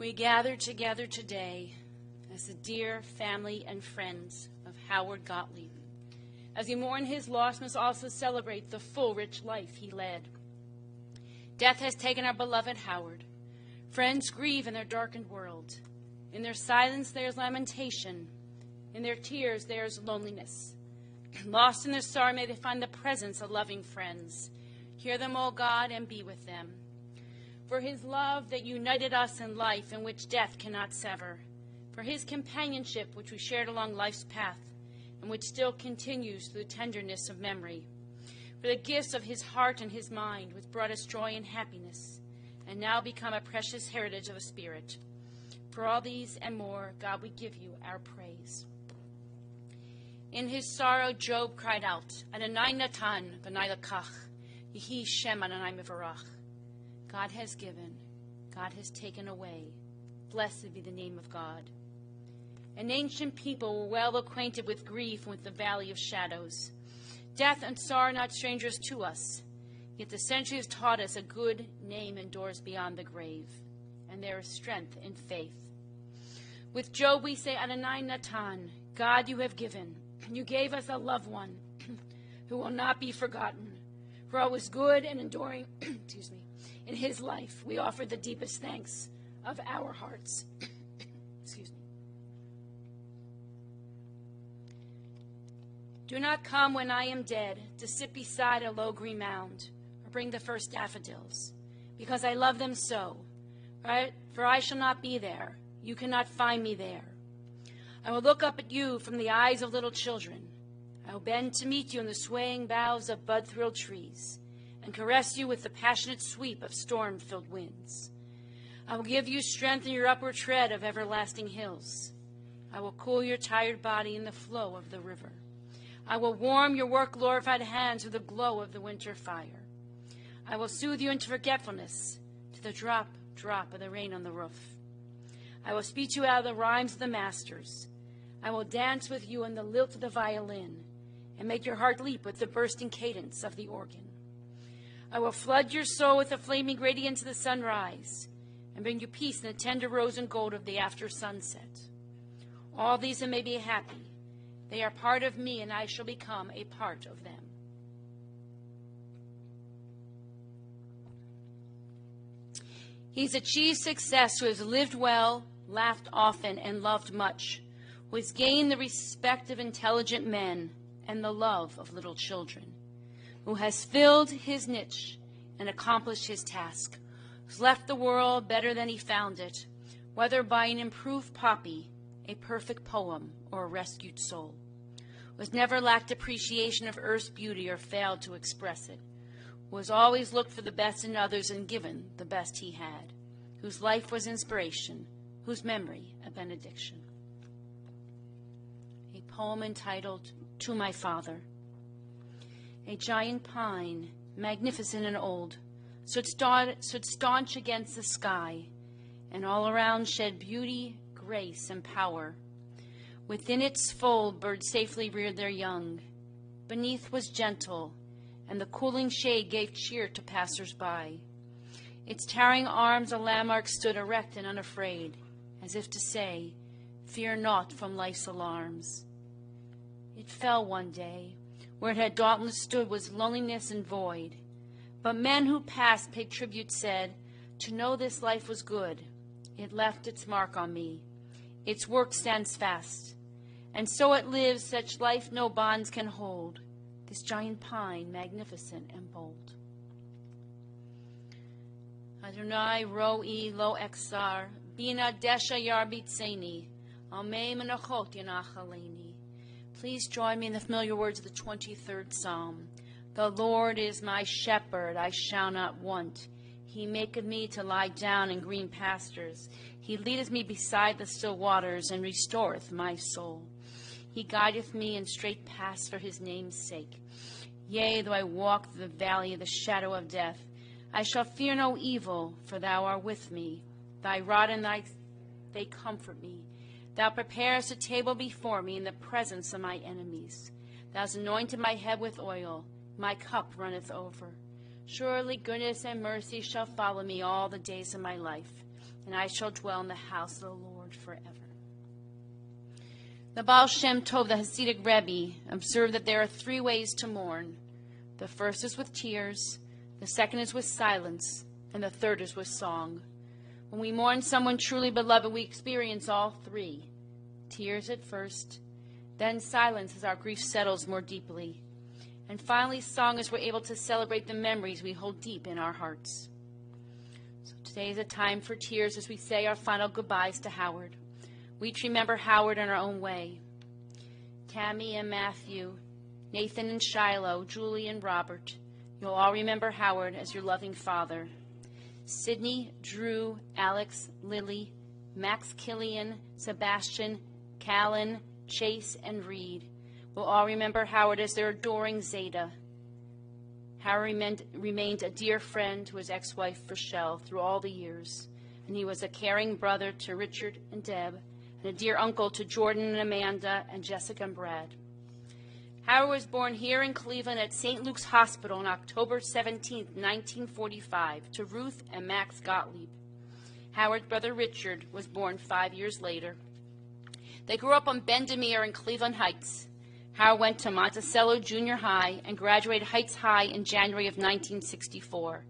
We gather together today as the dear family and friends of Howard Gottlieb. As we mourn his loss, must also celebrate the full, rich life he led. Death has taken our beloved Howard. Friends grieve in their darkened world. In their silence there is lamentation. In their tears there is loneliness. Lost in their sorrow, may they find the presence of loving friends. Hear them, O God, and be with them. For his love that united us in life, and which death cannot sever. For his companionship, which we shared along life's path, and which still continues through the tenderness of memory. For the gifts of his heart and his mind, which brought us joy and happiness, and now become a precious heritage of the Spirit. For all these and more, God, we give you our praise. In his sorrow, Job cried out, Adonai natan v'nai lakach, Yehi Shem Adonai mevarach. God has given, God has taken away. Blessed be the name of God. An ancient people were well acquainted with grief and with the valley of shadows. Death and sorrow are not strangers to us, yet the centuries taught us a good name endures beyond the grave, and there is strength in faith. With Job we say, Adonai natan, God you have given. You gave us a loved one who will not be forgotten. For all was good and enduring, in his life, we offer the deepest thanks of our hearts. Do not come when I am dead to sit beside a low green mound or bring the first daffodils, because I love them so. Right? For I shall not be there. You cannot find me there. I will look up at you from the eyes of little children. I will bend to meet you in the swaying boughs of bud-thrilled trees and caress you with the passionate sweep of storm-filled winds. I will give you strength in your upward tread of everlasting hills. I will cool your tired body in the flow of the river. I will warm your work-glorified hands with the glow of the winter fire. I will soothe you into forgetfulness, to the drop, drop of the rain on the roof. I will speak to you out of the rhymes of the masters. I will dance with you in the lilt of the violin, and make your heart leap with the bursting cadence of the organ. I will flood your soul with the flaming radiance of the sunrise, and bring you peace in the tender rose and gold of the after sunset. All these may be happy. They are part of me, and I shall become a part of them. He's achieved success who has lived well, laughed often, and loved much, who has gained the respect of intelligent men and the love of little children, who has filled his niche and accomplished his task, who's left the world better than he found it, whether by an improved poppy, a perfect poem, or a rescued soul, who has never lacked appreciation of earth's beauty or failed to express it, who has always looked for the best in others and given the best he had, whose life was inspiration, whose memory a benediction. A poem entitled, To My Father. A giant pine, magnificent and old, stood staunch against the sky, and all around shed beauty, grace, and power. Within its fold birds safely reared their young. Beneath was gentle, and the cooling shade gave cheer to passers-by. Its towering arms a landmark stood erect and unafraid, as if to say, fear naught from life's alarms. It fell one day. Where it had dauntless stood was loneliness and void. But men who passed paid tribute said, to know this life was good. It left its mark on me. Its work stands fast. And so it lives, such life no bonds can hold. This giant pine, magnificent and bold. Adonai ro'i lo exar, bina desha yar bitzeni, almei menachot yanachaleni. Please join me in the familiar words of the 23rd Psalm. The Lord is my shepherd, I shall not want. He maketh me to lie down in green pastures. He leadeth me beside the still waters, and restoreth my soul. He guideth me in straight paths for his name's sake. Yea, though I walk through the valley of the shadow of death, I shall fear no evil, for thou art with me. Thy rod and they comfort me. Thou preparest a table before me in the presence of my enemies. Thou hast anointed my head with oil. My cup runneth over. Surely goodness and mercy shall follow me all the days of my life, and I shall dwell in the house of the Lord forever. The Baal Shem Tov, the Hasidic Rebbe, observed that there are 3 ways to mourn. The first is with tears, the second is with silence, and the third is with song. When we mourn someone truly beloved, we experience all 3. Tears at first, then silence as our grief settles more deeply, and finally song as we're able to celebrate the memories we hold deep in our hearts. So today is a time for tears as we say our final goodbyes to Howard. We each remember Howard in our own way. Tammy and Matthew, Nathan and Shiloh, Julie and Robert, you'll all remember Howard as your loving father. Sydney, Drew, Alex, Lily, Max, Killian, Sebastian, Callan, Chase, and Reed will all remember Howard as their adoring Zeta. Howard remained a dear friend to his ex-wife Rochelle through all the years, and he was a caring brother to Richard and Deb, and a dear uncle to Jordan and Amanda and Jessica and Brad. Howard was born here in Cleveland at St. Luke's Hospital on October 17, 1945, to Ruth and Max Gottlieb. Howard's brother Richard was born 5 years later. They grew up on Bendemeer in Cleveland Heights. Howard went to Monticello Junior High and graduated Heights High in January of 1964.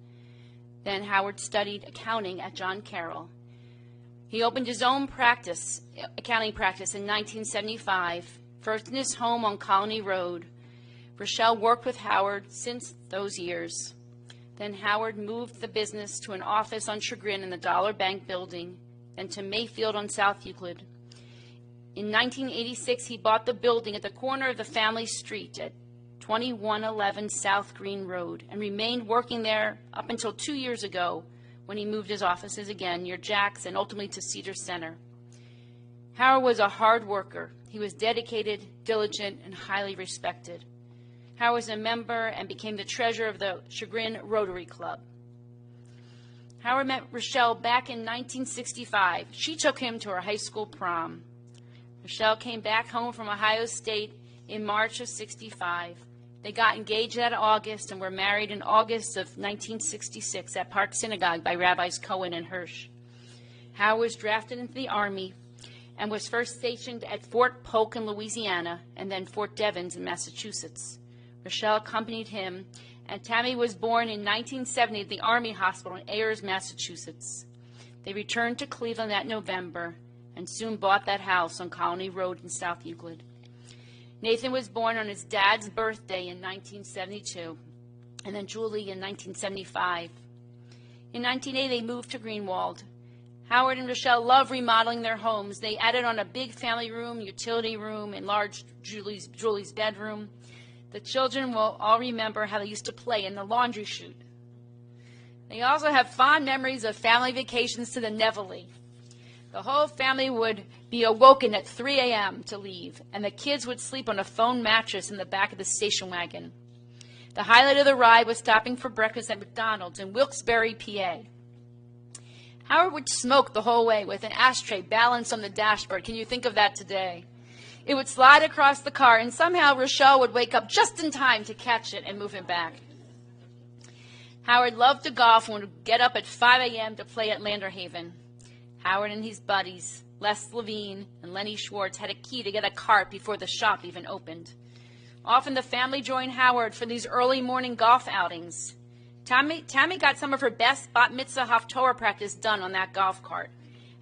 Then Howard studied accounting at John Carroll. He opened his own accounting practice in 1975, first in his home on Colony Road. Rochelle worked with Howard since those years. Then Howard moved the business to an office on Chagrin in the Dollar Bank building, then to Mayfield on South Euclid. In 1986, he bought the building at the corner of the family street at 2111 South Green Road and remained working there up until 2 years ago when he moved his offices again near Jack's and ultimately to Cedar Center. Howard was a hard worker. He was dedicated, diligent, and highly respected. Howard was a member and became the treasurer of the Chagrin Rotary Club. Howard met Rochelle back in 1965. She took him to her high school prom. Rochelle came back home from Ohio State in March of '65. They got engaged that August and were married in August of 1966 at Park Synagogue by Rabbis Cohen and Hirsch. Howard was drafted into the Army and was first stationed at Fort Polk in Louisiana and then Fort Devens in Massachusetts. Rochelle accompanied him, and Tammy was born in 1970 at the Army Hospital in Ayers, Massachusetts. They returned to Cleveland that November and soon bought that house on Colony Road in South Euclid. Nathan was born on his dad's birthday in 1972, and then Julie in 1975. In 1980, they moved to Greenwald. Howard and Rochelle loved remodeling their homes. They added on a big family room, utility room, enlarged Julie's bedroom. The children will all remember how they used to play in the laundry chute. They also have fond memories of family vacations to the Nevele. The whole family would be awoken at 3 a.m. to leave, and the kids would sleep on a foam mattress in the back of the station wagon. The highlight of the ride was stopping for breakfast at McDonald's in Wilkes-Barre, PA. Howard would smoke the whole way with an ashtray balanced on the dashboard. Can you think of that today? It would slide across the car, and somehow Rochelle would wake up just in time to catch it and move it back. Howard loved to golf and would get up at 5 a.m. to play at Landerhaven. Howard and his buddies, Les Levine and Lenny Schwartz, had a key to get a cart before the shop even opened. Often the family joined Howard for these early morning golf outings. Tammy got some of her best bat mitzvah Haftorah practice done on that golf cart,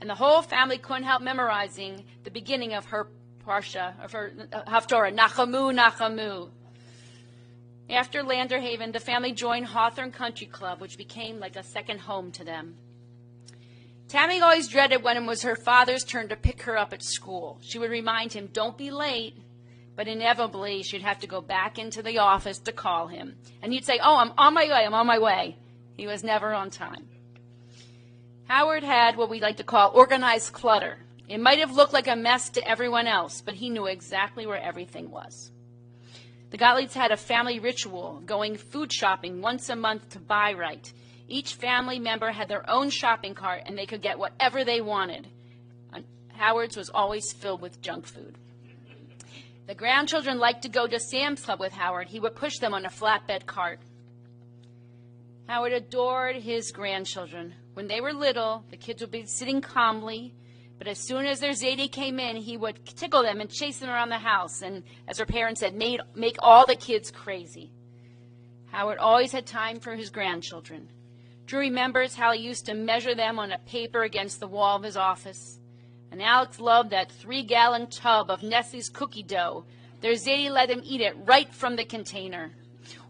and the whole family couldn't help memorizing the beginning of her parsha, of her Haftorah, Nachamu, Nachamu. After Landerhaven, the family joined Hawthorne Country Club, which became like a second home to them. Tammy always dreaded when it was her father's turn to pick her up at school. She would remind him, "Don't be late," but inevitably she'd have to go back into the office to call him. And he'd say, "Oh, I'm on my way, I'm on my way." He was never on time. Howard had what we like to call organized clutter. It might have looked like a mess to everyone else, but he knew exactly where everything was. The Gottliebs had a family ritual, going food shopping once a month to buy right. Each family member had their own shopping cart, and they could get whatever they wanted. Howard's was always filled with junk food. The grandchildren liked to go to Sam's Club with Howard. He would push them on a flatbed cart. Howard adored his grandchildren. When they were little, the kids would be sitting calmly, but as soon as their Zadie came in, he would tickle them and chase them around the house, and as her parents said, make all the kids crazy. Howard always had time for his grandchildren. Drew remembers how he used to measure them on a paper against the wall of his office. And Alex loved that 3-gallon tub of Nestle's cookie dough. Their Zadie let him eat it right from the container.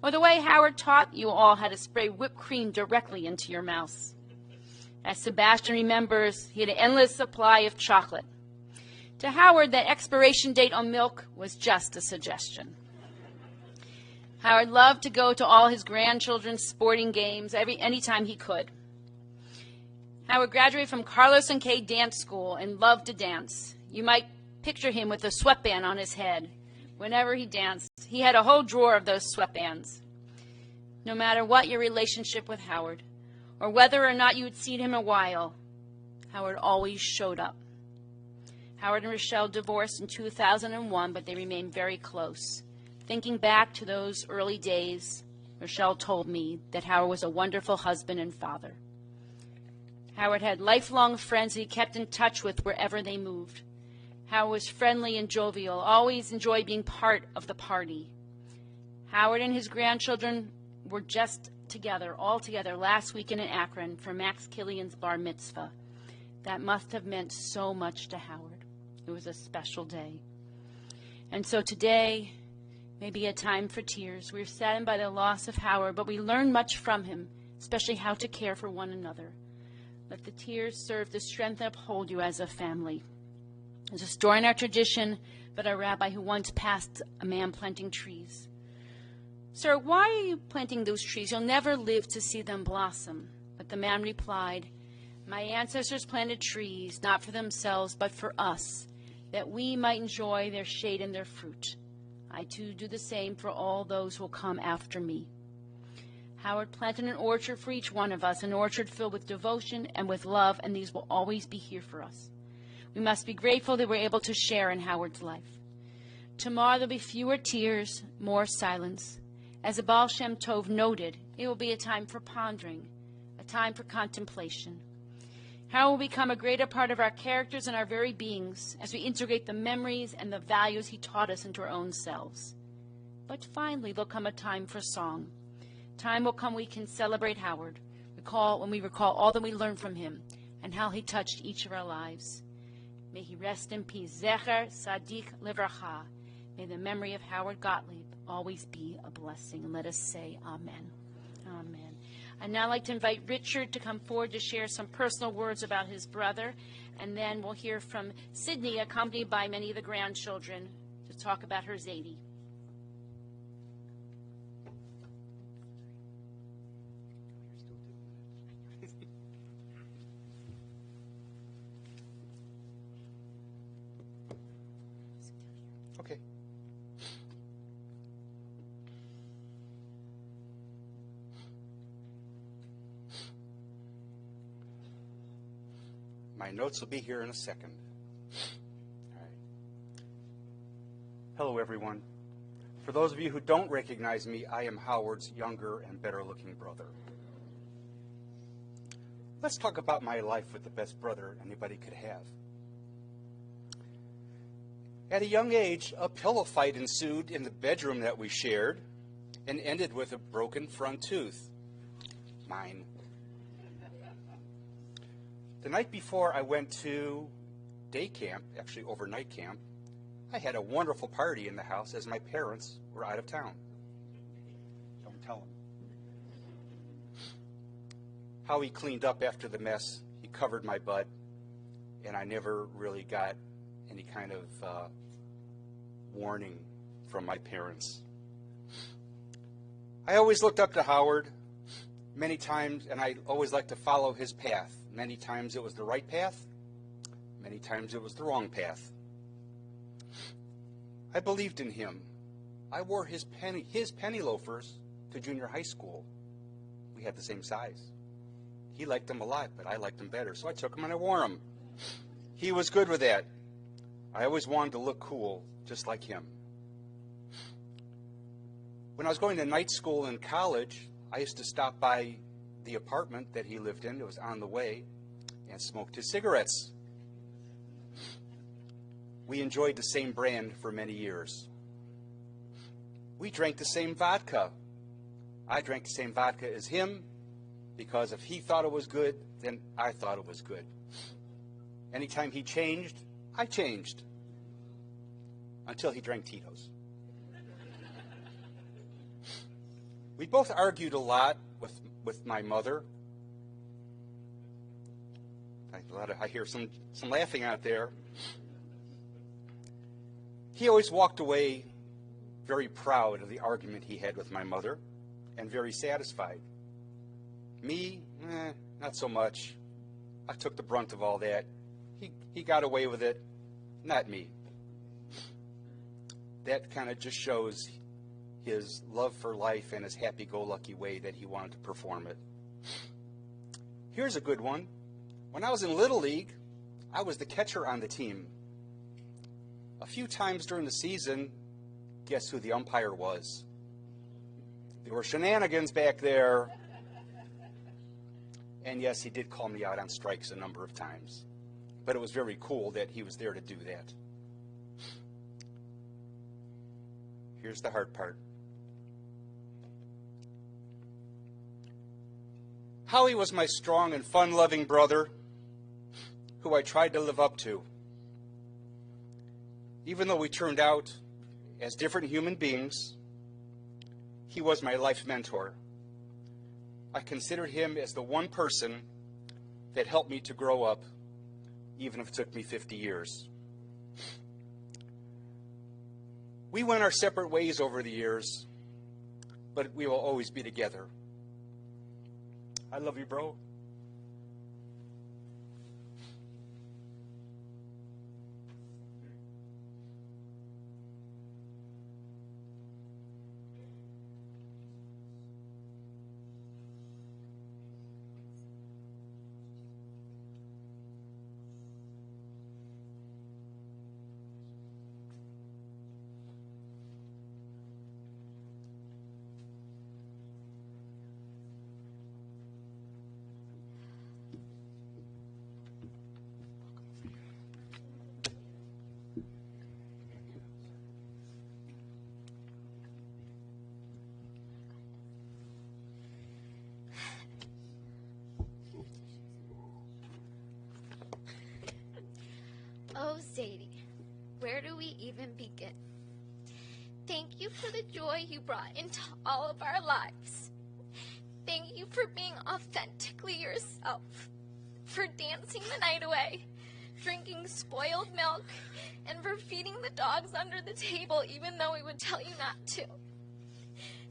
Or the way Howard taught you all how to spray whipped cream directly into your mouth. As Sebastian remembers, he had an endless supply of chocolate. To Howard, that expiration date on milk was just a suggestion. Howard loved to go to all his grandchildren's sporting games anytime he could. Howard graduated from Carlos and Kay Dance School and loved to dance. You might picture him with a sweatband on his head. Whenever he danced, he had a whole drawer of those sweatbands. No matter what your relationship with Howard, or whether or not you had seen him in a while, Howard always showed up. Howard and Rochelle divorced in 2001, but they remained very close. Thinking back to those early days, Rochelle told me that Howard was a wonderful husband and father. Howard had lifelong friends that he kept in touch with wherever they moved. Howard was friendly and jovial, always enjoyed being part of the party. Howard and his grandchildren were just all together last weekend in Akron for Max Killian's bar mitzvah. That must have meant so much to Howard. It was a special day. And so today may be a time for tears. We're saddened by the loss of Howard, but we learn much from him, especially how to care for one another. Let the tears serve to strengthen and uphold you as a family. There's a story in our tradition about a rabbi who once passed a man planting trees. Sir, why are you planting those trees? You'll never live to see them blossom. But the man replied, my ancestors planted trees, not for themselves, but for us, that we might enjoy their shade and their fruit. I too do the same for all those who will come after me. Howard planted an orchard for each one of us, an orchard filled with devotion and with love, and these will always be here for us. We must be grateful that we're able to share in Howard's life. Tomorrow there'll be fewer tears, more silence. As the Baal Shem Tov noted, it will be a time for pondering, a time for contemplation. Howard will become a greater part of our characters and our very beings as we integrate the memories and the values he taught us into our own selves. But finally, there'll come a time for song. Time will come we can celebrate Howard, when we recall all that we learned from him and how he touched each of our lives. May he rest in peace. Zecher Sadik Livracha. May the memory of Howard Gottlieb always be a blessing. And let us say amen. Amen. I'd now like to invite Richard to come forward to share some personal words about his brother, and then we'll hear from Sydney, accompanied by many of the grandchildren, to talk about her Zadie. Okay. My notes will be here in a second. All right. Hello, everyone. For those of you who don't recognize me, I am Howard's younger and better-looking brother. Let's talk about my life with the best brother anybody could have. At a young age, a pillow fight ensued in the bedroom that we shared and ended with a broken front tooth. Mine. The night before I went to day camp, actually overnight camp, I had a wonderful party in the house as my parents were out of town. Don't tell them. Howie cleaned up after the mess. He covered my butt, and I never really got any kind of warning from my parents. I always looked up to Howard many times, and I always liked to follow his path. Many times it was the right path. Many times it was the wrong path. I believed in him. I wore his penny loafers to junior high school. We had the same size. He liked them a lot, but I liked them better, so I took them and I wore them. He was good with that. I always wanted to look cool, just like him. When I was going to night school in college, I used to stop by the apartment that he lived in. It was on the way, and smoked his cigarettes. We enjoyed the same brand for many years. We drank the same vodka. I drank the same vodka as him because if he thought it was good, then I thought it was good. Anytime he changed, I changed. Until he drank Tito's. We both argued a lot with my mother. I hear some laughing out there. He always walked away very proud of the argument he had with my mother and very satisfied. Me, not so much. I took the brunt of all that. He got away with it, not me. That kind of just shows his love for life and his happy-go-lucky way that he wanted to perform it. Here's a good one. When I was in Little League, I was the catcher on the team. A few times during the season, guess who the umpire was? There were shenanigans back there. And yes, he did call me out on strikes a number of times. But it was very cool that he was there to do that. Here's the hard part. Howie was my strong and fun-loving brother who I tried to live up to. Even though we turned out as different human beings, he was my life mentor. I considered him as the one person that helped me to grow up, even if it took me 50 years. We went our separate ways over the years, but we will always be together. I love you, bro. Oh, Zadie, where do we even begin? Thank you for the joy you brought into all of our lives. Thank you for being authentically yourself, for dancing the night away, drinking spoiled milk, and for feeding the dogs under the table even though we would tell you not to.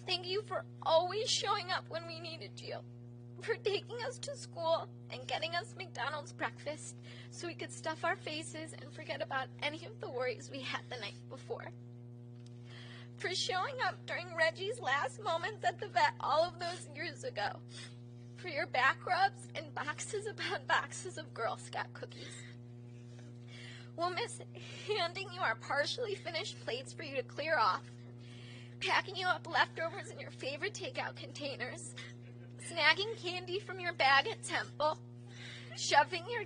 Thank you for always showing up when we needed you, for taking us to school and getting us McDonald's breakfast so we could stuff our faces and forget about any of the worries we had the night before. For showing up during Reggie's last moments at the vet all of those years ago. For your back rubs and boxes upon boxes of Girl Scout cookies. We'll miss handing you our partially finished plates for you to clear off, packing you up leftovers in your favorite takeout containers, snagging candy from your bag at Temple, shoving your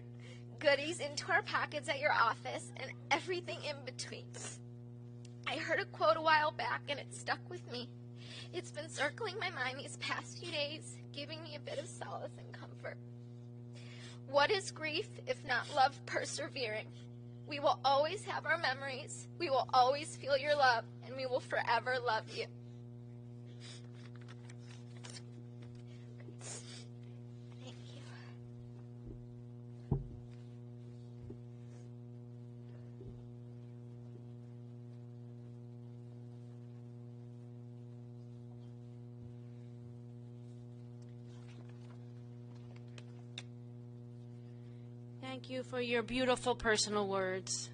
goodies into our pockets at your office, and everything in between. I heard a quote a while back, and it stuck with me. It's been circling my mind these past few days, giving me a bit of solace and comfort. What is grief if not love persevering? We will always have our memories, we will always feel your love, and we will forever love you. Thank you for your beautiful personal words.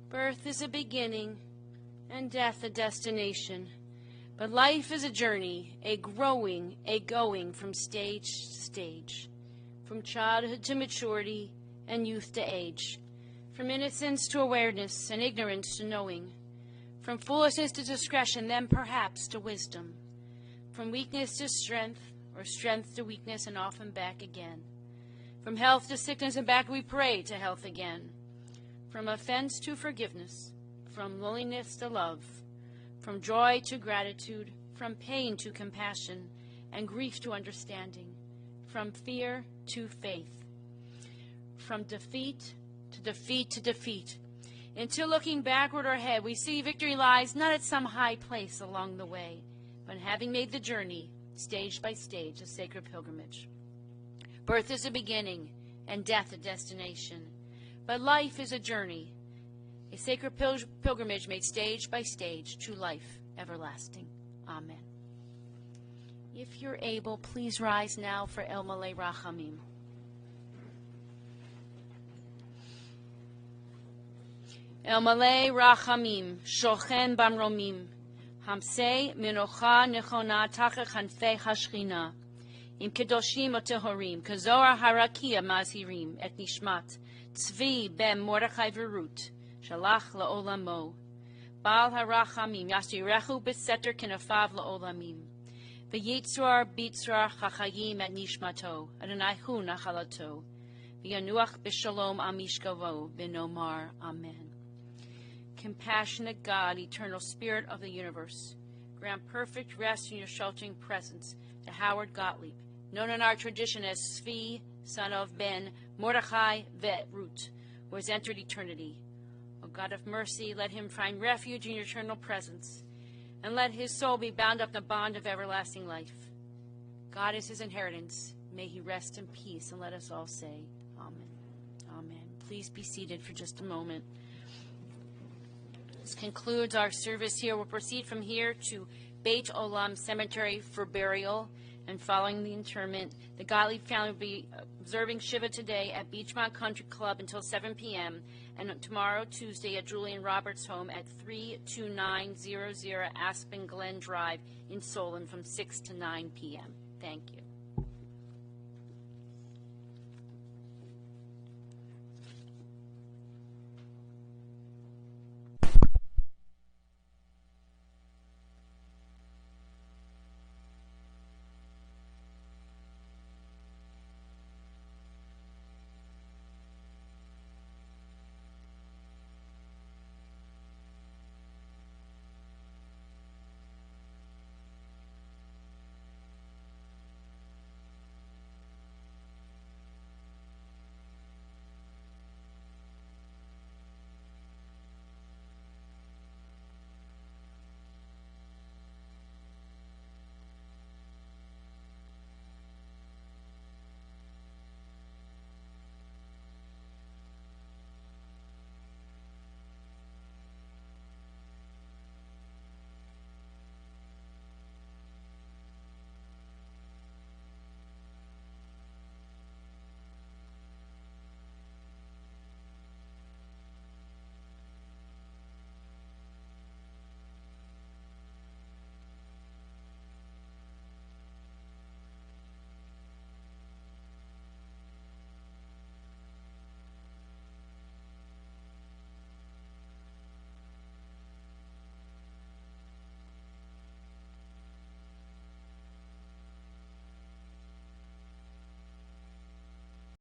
Birth is a beginning and death a destination, but life is a journey, a growing, a going from stage to stage, from childhood to maturity and youth to age, From innocence to awareness, and ignorance to knowing. From foolishness to discretion, then perhaps to wisdom. From weakness to strength, or strength to weakness, and often back again. From health to sickness, and back we pray to health again. From offense to forgiveness, from loneliness to love. From joy to gratitude, from pain to compassion, and grief to understanding. From fear to faith. From defeat to defeat to defeat, until looking backward or ahead, we see victory lies not at some high place along the way, but having made the journey, stage by stage, a sacred pilgrimage. Birth is a beginning, and death a destination, but life is a journey, a sacred pilgrimage made stage by stage to life everlasting. Amen. If you're able, please rise now for El Malei Rachamim. El Malei Rachamim, Shochen Bamromim, Hamsei Minocha Nechona Tachech Hanfei Hashchina, Im Kedoshim Otehorim, Kazoar Harakia Mazhirim, Et Nishmat, Tzvi Ben Mordechai Verut, Shalach Laolamo, Baal Harachamim, Yasirechu Beseter Kenafav Laolamim, V'yitzrar Bitzrar Chachayim Et Nishmato, Adonai Hu Nachalato, V'yanuach B'Shalom Amishkavo, B'Nomar, Amen. Compassionate God, eternal Spirit of the universe, grant perfect rest in your sheltering presence to Howard Gottlieb, known in our tradition as Tzvi, son of Ben Mordechai Verut, who has entered eternity. O God of mercy, let him find refuge in your eternal presence, and let his soul be bound up in the bond of everlasting life. God is his inheritance. May he rest in peace, and let us all say, Amen. Amen. Please be seated for just a moment. This concludes our service here. We'll proceed from here to Beit Olam Cemetery for burial. And following the interment, the Gottlieb family will be observing Shiva today at Beachmont Country Club until 7 p.m. and tomorrow, Tuesday, at Julian Roberts' home at 32900 Aspen Glen Drive in Solon from 6 to 9 p.m. Thank you.